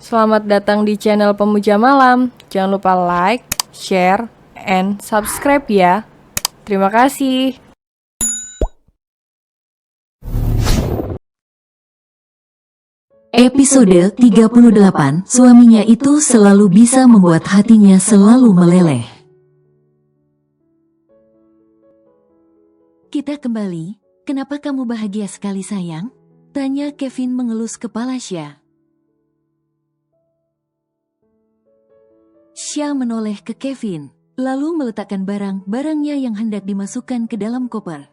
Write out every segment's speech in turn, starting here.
Selamat datang di channel Pemuja Malam. Jangan lupa like, share, and subscribe ya. Terima kasih. Episode 38, suaminya itu selalu bisa membuat hatinya selalu meleleh. Kita kembali, kenapa kamu bahagia sekali sayang? Tanya Kevin mengelus kepala Sya. Sya menoleh ke Kevin, lalu meletakkan barang-barangnya yang hendak dimasukkan ke dalam koper.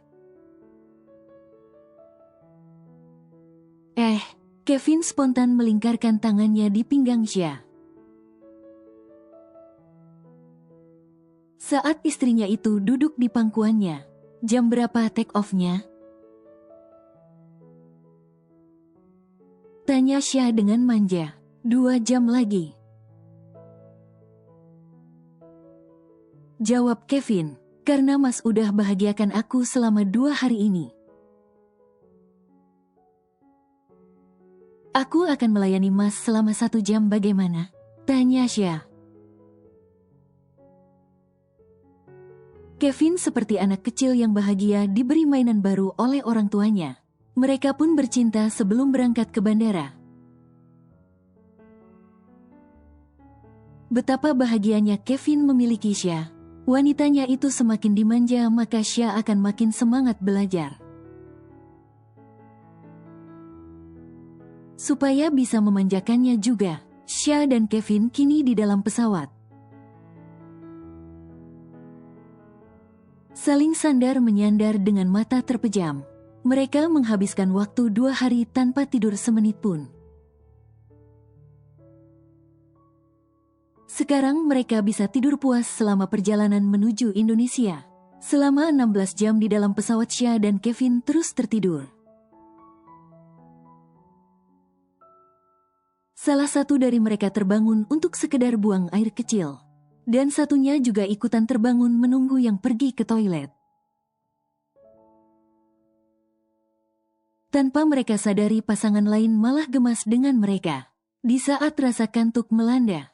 Kevin spontan melingkarkan tangannya di pinggang Sya. Saat istrinya itu duduk di pangkuannya, jam berapa take off-nya? Tanya Sya dengan manja. 2 jam lagi. Jawab Kevin, karena Mas udah bahagiakan aku selama 2 hari ini. Aku akan melayani Mas selama 1 jam bagaimana? Tanya Sya. Kevin seperti anak kecil yang bahagia diberi mainan baru oleh orang tuanya. Mereka pun bercinta sebelum berangkat ke bandara. Betapa bahagianya Kevin memiliki Sya. Wanitanya itu semakin dimanja, maka Sya akan makin semangat belajar. Supaya bisa memanjakannya juga, Sya dan Kevin kini di dalam pesawat. Saling sandar menyandar dengan mata terpejam. Mereka menghabiskan waktu 2 hari tanpa tidur semenit pun. Sekarang mereka bisa tidur puas selama perjalanan menuju Indonesia. Selama 16 jam di dalam pesawat, Sya dan Kevin terus tertidur. Salah satu dari mereka terbangun untuk sekedar buang air kecil. Dan satunya juga ikutan terbangun menunggu yang pergi ke toilet. Tanpa mereka sadari, pasangan lain malah gemas dengan mereka. Di saat rasa kantuk melanda,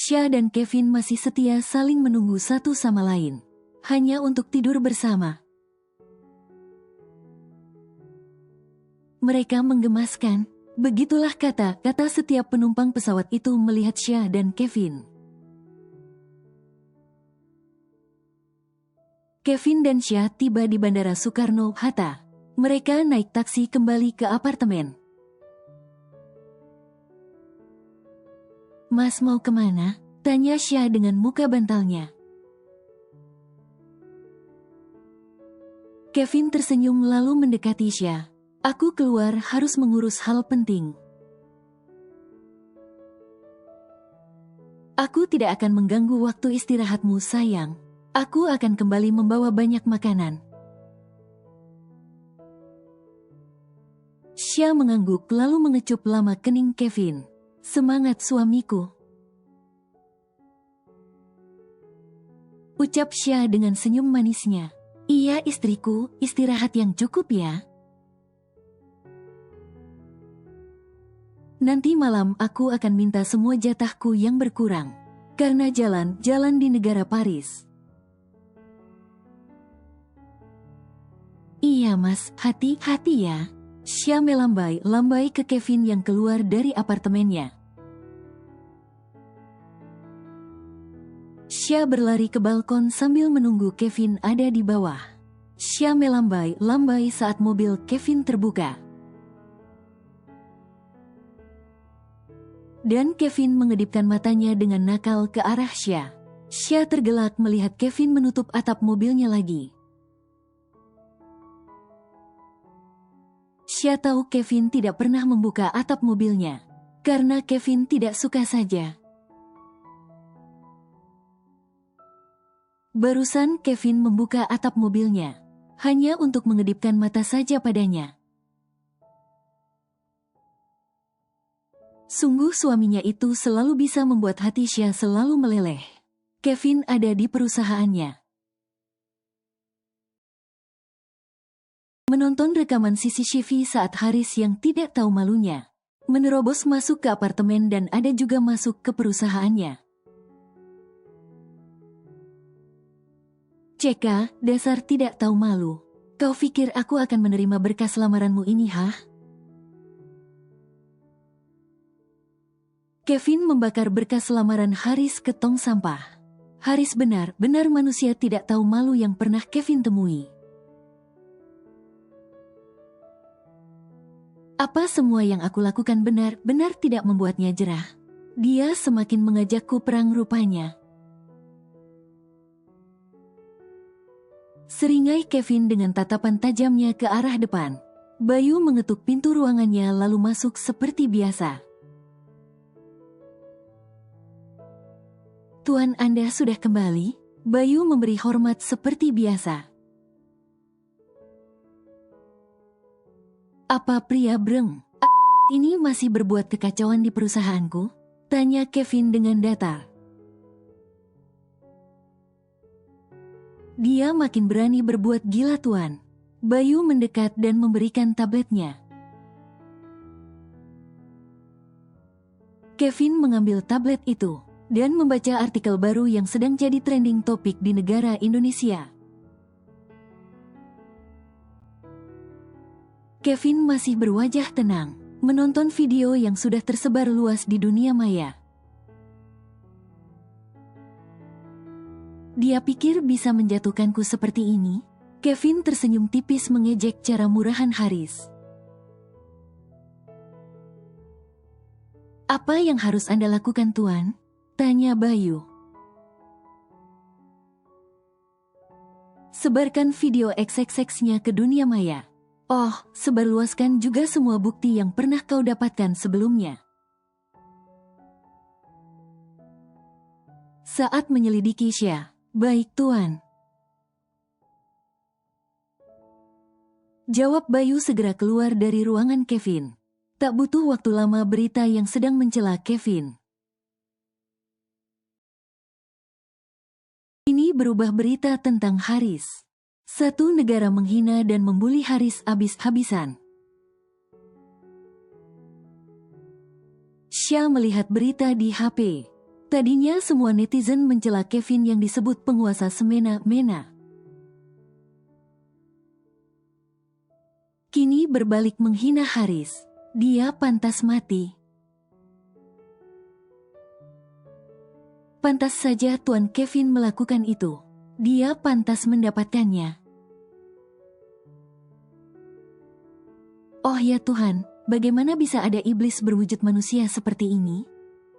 Sya dan Kevin masih setia saling menunggu satu sama lain. Hanya untuk tidur bersama. Mereka menggemaskan. Begitulah kata-kata setiap penumpang pesawat itu melihat Sya dan Kevin. Kevin dan Sya tiba di Bandara Soekarno-Hatta. Mereka naik taksi kembali ke apartemen. Mas mau kemana? Tanya Sya dengan muka bantalnya. Kevin tersenyum lalu mendekati Sya. Aku keluar harus mengurus hal penting. Aku tidak akan mengganggu waktu istirahatmu sayang. Aku akan kembali membawa banyak makanan. Sya mengangguk lalu mengecup lama kening Kevin. Semangat suamiku. Ucap Sya dengan senyum manisnya. Iya istriku, istirahat yang cukup ya. Nanti malam aku akan minta semua jatahku yang berkurang. Karena jalan-jalan di negara Paris. Iya mas, hati-hati ya. Sya melambai-lambai ke Kevin yang keluar dari apartemennya. Sya berlari ke balkon sambil menunggu Kevin ada di bawah. Sya melambai-lambai saat mobil Kevin terbuka. Dan Kevin mengedipkan matanya dengan nakal ke arah Sya. Sya tergelak melihat Kevin menutup atap mobilnya lagi. Sya tahu Kevin tidak pernah membuka atap mobilnya. Karena Kevin tidak suka saja. Barusan Kevin membuka atap mobilnya. Hanya untuk mengedipkan mata saja padanya. Sungguh suaminya itu selalu bisa membuat hati Sya selalu meleleh. Kevin ada di perusahaannya. Menonton rekaman CCTV saat Haris yang tidak tahu malunya menerobos masuk ke apartemen dan ada juga masuk ke perusahaannya. Ceka, dasar tidak tahu malu. Kau pikir aku akan menerima berkas lamaranmu ini, hah? Kevin membakar berkas lamaran Haris ke tong sampah. Haris benar-benar manusia tidak tahu malu yang pernah Kevin temui. Apa semua yang aku lakukan benar-benar tidak membuatnya jerah? Dia semakin mengajakku perang rupanya. Seringai Kevin dengan tatapan tajamnya ke arah depan. Bayu mengetuk pintu ruangannya lalu masuk seperti biasa. Tuan, Anda sudah kembali? Bayu memberi hormat seperti biasa. Apa pria breng? Ini masih berbuat kekacauan di perusahaanku? Tanya Kevin dengan datar. Dia makin berani berbuat gila, Tuan. Bayu mendekat dan memberikan tabletnya. Kevin mengambil tablet itu dan membaca artikel baru yang sedang jadi trending topik di negara Indonesia. Kevin masih berwajah tenang, menonton video yang sudah tersebar luas di dunia maya. Dia pikir bisa menjatuhkanku seperti ini? Kevin tersenyum tipis mengejek cara murahan Haris. Apa yang harus Anda lakukan, Tuan? Tanya Bayu. Sebarkan video XXX-nya ke dunia maya. Oh, sebarluaskan juga semua bukti yang pernah kau dapatkan sebelumnya. Saat menyelidiki Syah. Baik, Tuan. Jawab Bayu segera keluar dari ruangan Kevin. Tak butuh waktu lama berita yang sedang mencela Kevin. Ini berubah berita tentang Haris. Satu negara menghina dan membuli Haris habis-habisan. Syah melihat berita di HP. Tadinya semua netizen mencela Kevin yang disebut penguasa semena-mena. Kini berbalik menghina Haris. Dia pantas mati. Pantas saja Tuan Kevin melakukan itu. Dia pantas mendapatkannya. Oh ya Tuhan, bagaimana bisa ada iblis berwujud manusia seperti ini?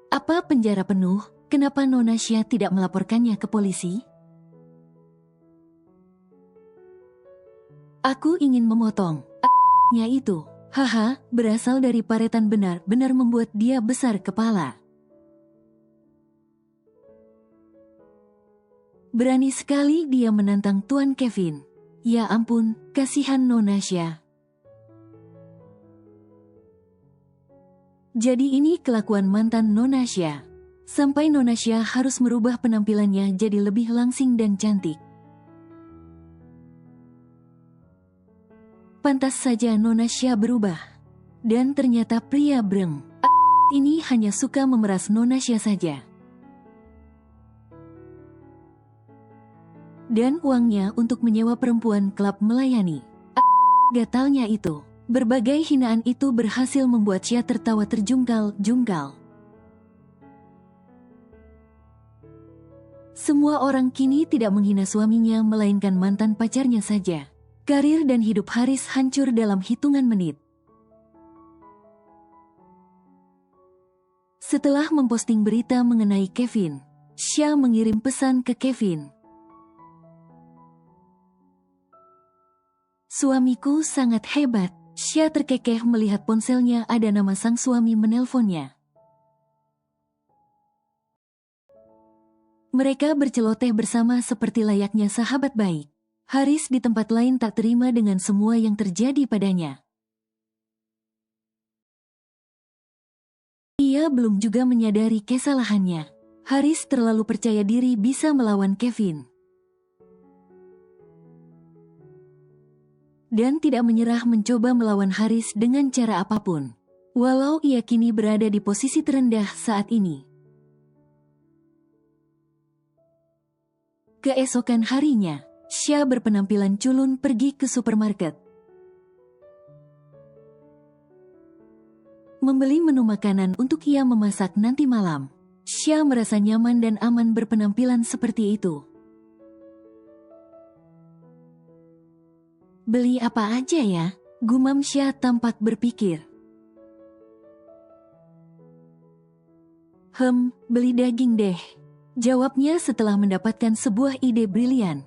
Apa penjara penuh? Kenapa Nona Syah tidak melaporkannya ke polisi? Aku ingin memotong nya itu. Haha, berasal dari paretan benar-benar membuat dia besar kepala. Berani sekali dia menantang Tuan Kevin. Ya ampun, kasihan Nona Syah. Jadi ini kelakuan mantan Nona Syah. Sampai Nona Syah harus merubah penampilannya jadi lebih langsing dan cantik. Pantas saja Nona Syah berubah. Dan ternyata pria breng ini hanya suka memeras Nona Syah saja. Dan uangnya untuk menyewa perempuan klub melayani. Gatalnya itu. Berbagai hinaan itu berhasil membuat Syah tertawa terjungkal-jungkal. Semua orang kini tidak menghina suaminya melainkan mantan pacarnya saja. Karir dan hidup Haris hancur dalam hitungan menit. Setelah memposting berita mengenai Kevin, Syah mengirim pesan ke Kevin. Suamiku sangat hebat. Syah terkekeh melihat ponselnya ada nama sang suami menelponnya. Mereka berceloteh bersama seperti layaknya sahabat baik. Haris di tempat lain tak terima dengan semua yang terjadi padanya. Ia belum juga menyadari kesalahannya. Haris terlalu percaya diri bisa melawan Kevin. dan tidak menyerah mencoba melawan Haris dengan cara apapun. Walau ia kini berada di posisi terendah saat ini. Keesokan harinya, Xia berpenampilan culun pergi ke supermarket. Membeli menu makanan untuk ia memasak nanti malam. Xia merasa nyaman dan aman berpenampilan seperti itu. Beli apa aja ya? Gumam Xia tampak berpikir. Beli daging deh. Jawabnya setelah mendapatkan sebuah ide brilian.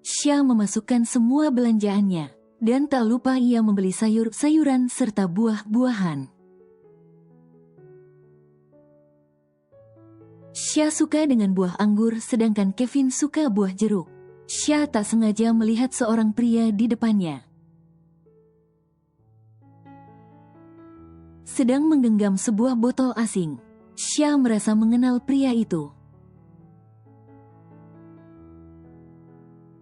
Xia memasukkan semua belanjaannya, dan tak lupa ia membeli sayur-sayuran serta buah-buahan. Xia suka dengan buah anggur sedangkan Kevin suka buah jeruk. Xia tak sengaja melihat seorang pria di depannya. Sedang menggenggam sebuah botol asing. Xia merasa mengenal pria itu.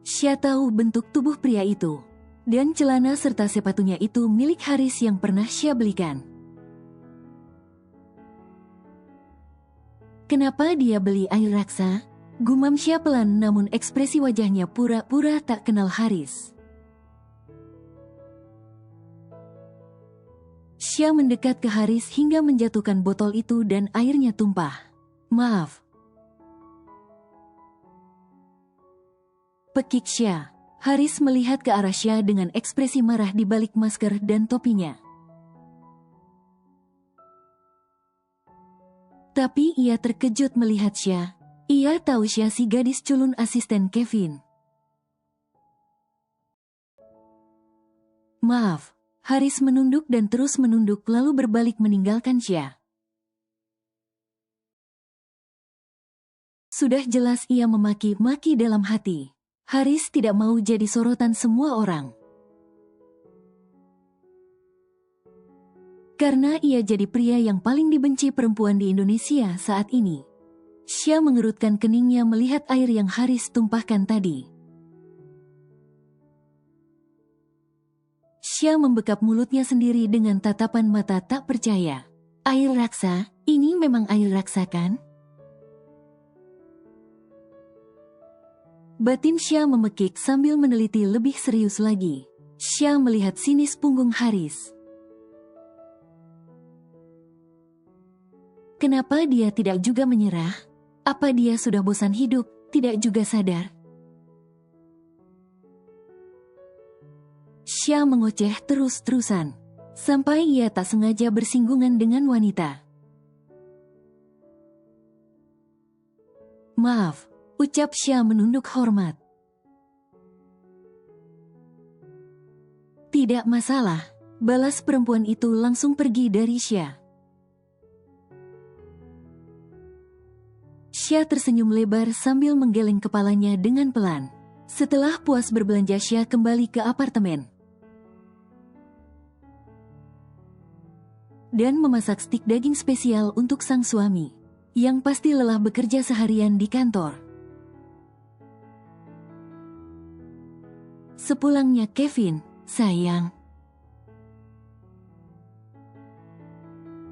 Xia tahu bentuk tubuh pria itu. Dan celana serta sepatunya itu milik Haris yang pernah Xia belikan. Kenapa dia beli air raksa? Gumam Xia pelan namun ekspresi wajahnya pura-pura tak kenal Haris. Xia mendekat ke Haris hingga menjatuhkan botol itu dan airnya tumpah. Maaf. Pekik Xia. Haris melihat ke arah Xia dengan ekspresi marah di balik masker dan topinya. Tapi ia terkejut melihat Xia. Ia tahu Xia si gadis culun asisten Kevin. Maaf. Haris menunduk dan terus menunduk lalu berbalik meninggalkan Xia. Sudah jelas ia memaki-maki dalam hati. Haris tidak mau jadi sorotan semua orang. Karena ia jadi pria yang paling dibenci perempuan di Indonesia saat ini. Xia mengerutkan keningnya melihat air yang Haris tumpahkan tadi. Xia membekap mulutnya sendiri dengan tatapan mata tak percaya. Air raksa? Ini memang air raksa kan? Batin Xia memekik sambil meneliti lebih serius lagi. Xia melihat sinis punggung Haris. Kenapa dia tidak juga menyerah? Apa dia sudah bosan hidup, tidak juga sadar? Xia mengoceh terus-terusan, sampai ia tak sengaja bersinggungan dengan wanita. Maaf, ucap Xia menunduk hormat. Tidak masalah, balas perempuan itu langsung pergi dari Xia. Xia tersenyum lebar sambil menggeleng kepalanya dengan pelan. Setelah puas berbelanja, Xia kembali ke apartemen. Dan memasak stik daging spesial untuk sang suami, yang pasti lelah bekerja seharian di kantor. Sepulangnya Kevin, sayang.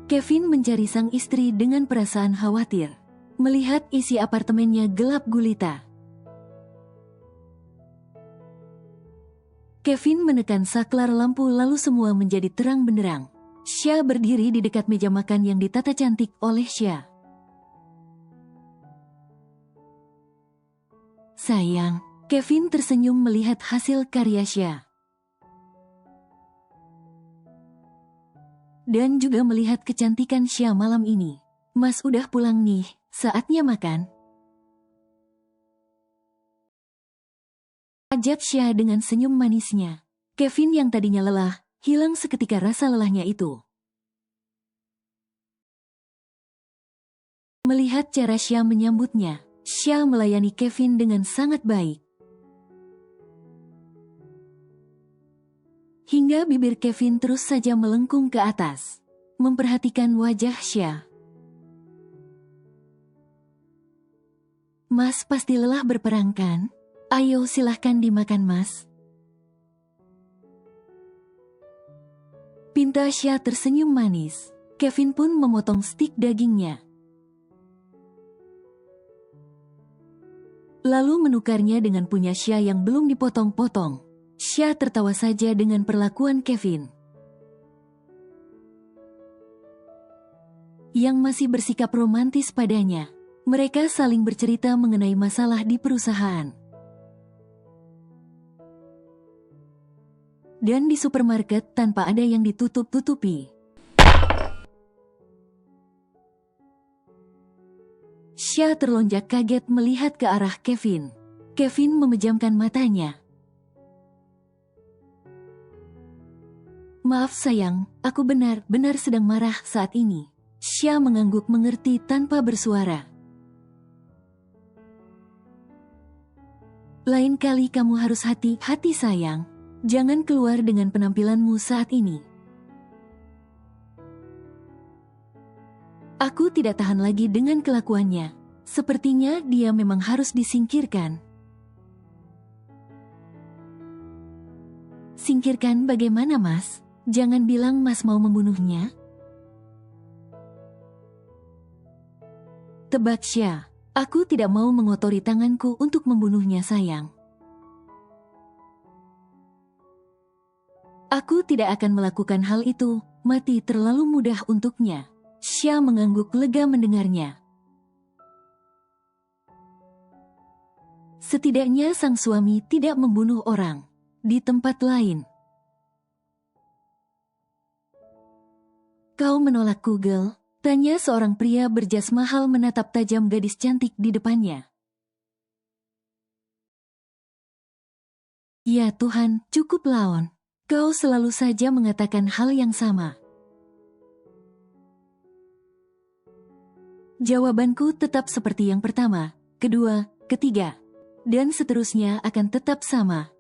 Kevin mencari sang istri dengan perasaan khawatir, melihat isi apartemennya gelap gulita. Kevin menekan saklar lampu lalu semua menjadi terang benderang. Xia berdiri di dekat meja makan yang ditata cantik oleh Xia. Sayang, Kevin tersenyum melihat hasil karya Xia. Dan juga melihat kecantikan Xia malam ini. Mas udah pulang nih, saatnya makan. Ajak Xia dengan senyum manisnya. Kevin yang tadinya lelah, hilang seketika rasa lelahnya itu. Melihat cara Xia menyambutnya, Xia melayani Kevin dengan sangat baik. Hingga bibir Kevin terus saja melengkung ke atas, memperhatikan wajah Xia. Mas pasti lelah berperang kan? Ayo silahkan dimakan, Mas. Pinta Xia tersenyum manis. Kevin pun memotong stik dagingnya. Lalu menukarnya dengan punya Xia yang belum dipotong-potong. Xia tertawa saja dengan perlakuan Kevin, yang masih bersikap romantis padanya. Mereka saling bercerita mengenai masalah di perusahaan. Dan di supermarket tanpa ada yang ditutup-tutupi. Xia terlonjak kaget melihat ke arah Kevin. Kevin memejamkan matanya. Maaf sayang, aku benar-benar sedang marah saat ini. Xia mengangguk mengerti tanpa bersuara. Lain kali kamu harus hati-hati sayang. Jangan keluar dengan penampilanmu saat ini. Aku tidak tahan lagi dengan kelakuannya. Sepertinya dia memang harus disingkirkan. Singkirkan bagaimana, Mas? Jangan bilang Mas mau membunuhnya. Tebak Xia, aku tidak mau mengotori tanganku untuk membunuhnya sayang. Aku tidak akan melakukan hal itu, mati terlalu mudah untuknya. Xia mengangguk lega mendengarnya. Setidaknya sang suami tidak membunuh orang di tempat lain. Kau menolak Google? Tanya seorang pria berjas mahal menatap tajam gadis cantik di depannya. Ya Tuhan, cukup Laon. Kau selalu saja mengatakan hal yang sama. Jawabanku tetap seperti yang pertama, kedua, ketiga, dan seterusnya akan tetap sama.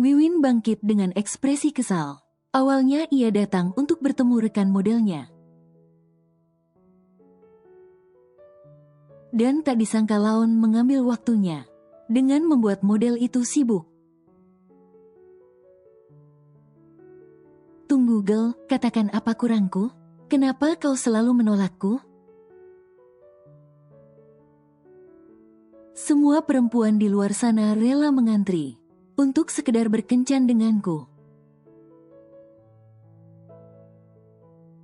Wiwin bangkit dengan ekspresi kesal. Awalnya ia datang untuk bertemu rekan modelnya. Dan tak disangka Laon mengambil waktunya dengan membuat model itu sibuk. Tunggu Gel, katakan apa kurangku? Kenapa kau selalu menolakku? Semua perempuan di luar sana rela mengantri untuk sekedar berkencan denganku.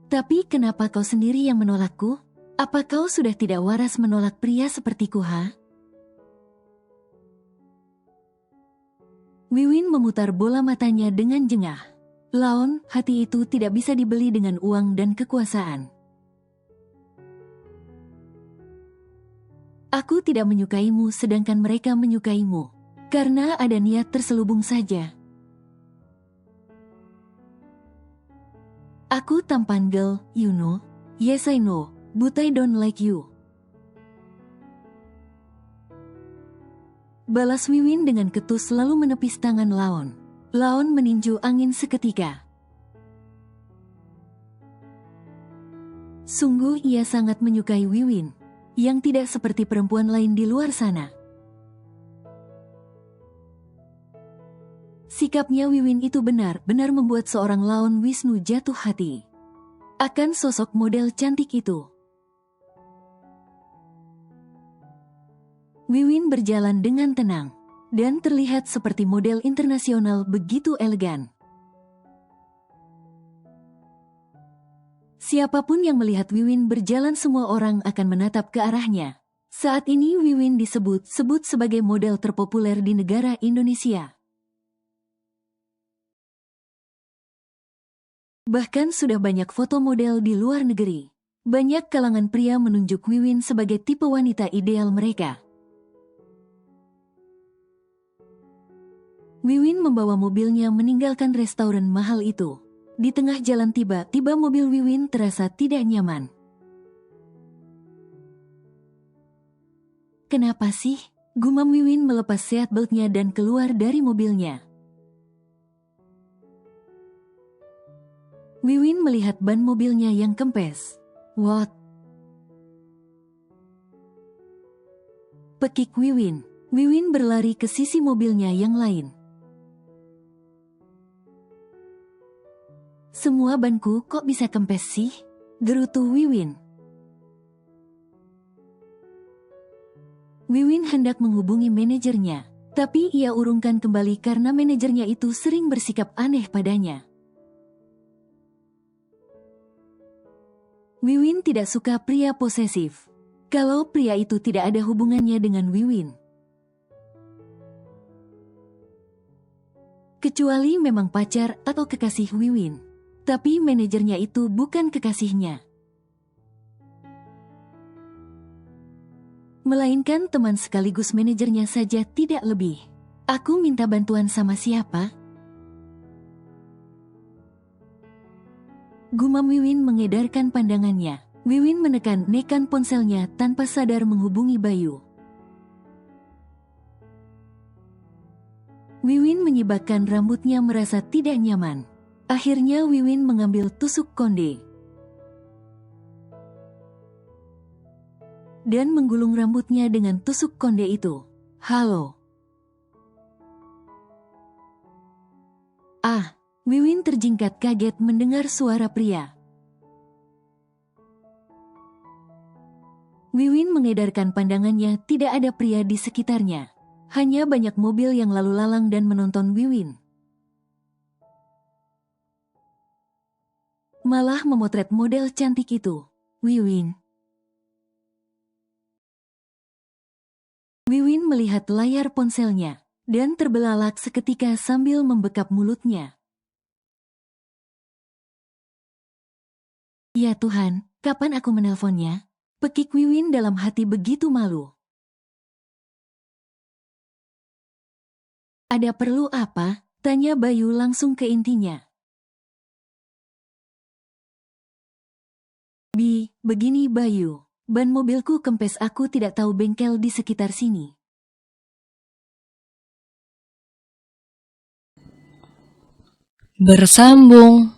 Tapi kenapa kau sendiri yang menolakku? Apa kau sudah tidak waras menolak pria sepertiku, ha? Wiwin memutar bola matanya dengan jengah. Laon, hati itu tidak bisa dibeli dengan uang dan kekuasaan. Aku tidak menyukaimu sedangkan mereka menyukaimu. Karena ada niat terselubung saja. Aku tampan girl, you know. Yes I know, but I don't like you. Balas Wiwin dengan ketus lalu menepis tangan Laon. Laon meninju angin seketika. Sungguh ia sangat menyukai Wiwin, yang tidak seperti perempuan lain di luar sana. Sikapnya Wiwin itu benar-benar membuat seorang Laon Wisnu jatuh hati akan sosok model cantik itu. Wiwin berjalan dengan tenang dan terlihat seperti model internasional begitu elegan. Siapapun yang melihat Wiwin berjalan semua orang akan menatap ke arahnya. Saat ini Wiwin disebut sebagai model terpopuler di negara Indonesia. Bahkan sudah banyak foto model di luar negeri. Banyak kalangan pria menunjuk Wiwin sebagai tipe wanita ideal mereka. Wiwin membawa mobilnya meninggalkan restoran mahal itu. Di tengah jalan tiba-tiba mobil Wiwin terasa tidak nyaman. Kenapa sih? Gumam Wiwin melepas seatbeltnya dan keluar dari mobilnya. Wiwin melihat ban mobilnya yang kempes. What? pekik Wiwin. Wiwin berlari ke sisi mobilnya yang lain. Semua banku kok bisa kempes sih? Gerutu Wiwin. Wiwin hendak menghubungi manajernya, tapi ia urungkan kembali karena manajernya itu sering bersikap aneh padanya. Wiwin tidak suka pria posesif. Kalau pria itu tidak ada hubungannya dengan Wiwin. Kecuali memang pacar atau kekasih Wiwin. Tapi manajernya itu bukan kekasihnya. Melainkan teman sekaligus manajernya saja, tidak lebih. Aku minta bantuan sama siapa? Gumam Wiwin mengedarkan pandangannya. Wiwin menekan nekan ponselnya tanpa sadar menghubungi Bayu. Wiwin menyibakkan rambutnya merasa tidak nyaman. Akhirnya Wiwin mengambil tusuk konde dan menggulung rambutnya dengan tusuk konde itu. Halo. Ah, Wiwin terjingkat kaget mendengar suara pria. Wiwin mengedarkan pandangannya, tidak ada pria di sekitarnya. Hanya banyak mobil yang lalu lalang dan menonton Wiwin. Malah memotret model cantik itu. Wiwin. Wiwin melihat layar ponselnya dan terbelalak seketika sambil membekap mulutnya. Ya Tuhan, kapan aku menelponnya? Pekik Wiwin dalam hati begitu malu. Ada perlu apa? Tanya Bayu langsung ke intinya. Begini Bayu. Ban mobilku kempes, aku tidak tahu bengkel di sekitar sini. Bersambung.